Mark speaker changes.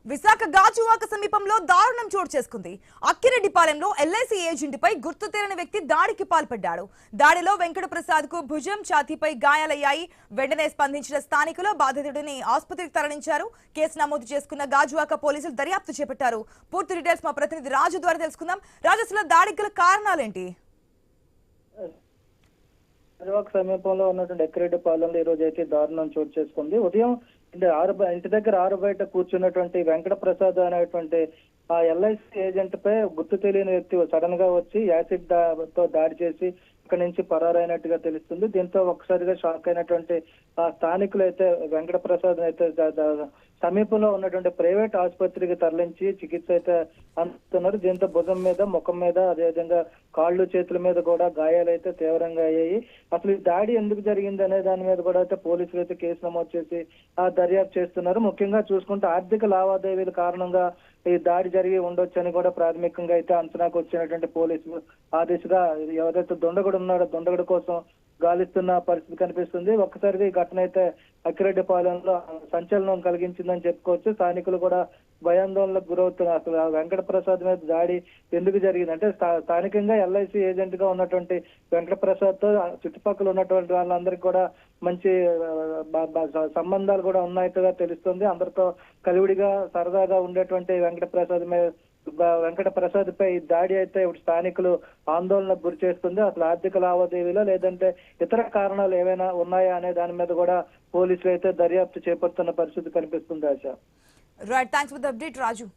Speaker 1: విశాఖ గాజువాక సమీపంలో దారుణం చోటు చేసుకుంది. అక్కిరెడ్డిపాలెంలో ఎల్ఐసి ఏజెంట్పై గుర్తు తెలియని వ్యక్తి దాడికి పాల్పడ్డాడు. దాడిలో వెంకటప్రసాద్ కు భుజం, ఛాతీపై గాయాలయ్యాయి. వెంటనే స్పందించిన స్థానికులు బాధితుడిని ఆసుపత్రికి తరలించారు. కేసు నమోదు చేసుకున్న గాజువాక పోలీసులు దర్యాప్తు చేపట్టారు. పూర్తి డీటెయిల్స్ మా ప్రతినిధి రాజు ద్వారా తెలుసుకుందాం. రాజు, అసలు దాడికి గల కారణాలేంటి?
Speaker 2: గాజువాక సమీపంలో ఉన్నటువంటి అక్కిరెడ్డిపాలెంలో ఈ రోజు అయితే దారుణం చోటు చేసుకుంది. ఉదయం ఇంటి దగ్గర ఆరు బయట కూర్చున్నటువంటి వెంకటప్రసాద్ అనేటువంటి ఆ ఎల్ఐసి ఏజెంట్ పై గుర్తు తెలియని వ్యక్తి సడన్ గా వచ్చి యాసిడ్ తో దాడి చేసి ఇక్కడి నుంచి పరారైనట్టుగా తెలుస్తుంది. దీంతో ఒక్కసారిగా షాక్ అయినటువంటి ఆ స్థానికులు అయితే వెంకటప్రసాద్ అయితే సమీపంలో ఉన్నటువంటి ప్రైవేట్ ఆసుపత్రికి తరలించి చికిత్స అయితే అందుతున్నారు. దీంతో భుజం మీద, ముఖం మీద, అదేవిధంగా కాళ్ళు, చేతుల మీద కూడా గాయాలు అయితే తీవ్రంగా అయ్యాయి. అసలు ఈ దాడి ఎందుకు జరిగింది అనే దాని మీద కూడా అయితే పోలీసులు అయితే కేసు నమోదు చేసి దర్యాప్తు చేస్తున్నారు. ముఖ్యంగా చూసుకుంటే ఆర్థిక లావాదేవీల కారణంగా ఈ దాడి జరిగి ఉండొచ్చని కూడా ప్రాథమికంగా అయితే అంచనాకు వచ్చినటువంటి పోలీసులు ఆ దిశగా ఎవరైతే దుండగుడు ఉన్నాడో దుండగుడు కోసం గాలిస్తున్న పరిస్థితి కనిపిస్తుంది. ఒక్కసారిగా ఈ ఘటన అయితే అక్కిరెడ్డిపాలెంలో సంచలనం కలిగించిందని చెప్పుకోవచ్చు. స్థానికులు కూడా భయాందోళనకు గురవుతున్నారు. అసలు వెంకటప్రసాద్ మీద దాడి ఎందుకు జరిగింది అంటే స్థానికంగా ఎల్ఐసి ఏజెంట్ గా ఉన్నటువంటి వెంకటప్రసాద్ తో చుట్టుపక్కల ఉన్నటువంటి వాళ్ళందరికీ కూడా మంచి సంబంధాలు కూడా ఉన్నట్టుగా తెలుస్తుంది. అందరితో కలివిడిగా సరదాగా ఉండేటువంటి వెంకటప్రసాద్ పై దాడి అయితే ఇప్పుడు స్థానికులు ఆందోళనకు గురి చేస్తుంది. అసలు ఆర్థిక లావాదేవీలో లేదంటే ఇతర కారణాలు ఏమైనా ఉన్నాయా అనే దాని మీద కూడా పోలీసులు అయితే దర్యాప్తు చేపడుతున్న పరిస్థితి కనిపిస్తుంది. ఆశ.
Speaker 1: Right, thanks for the update Raju.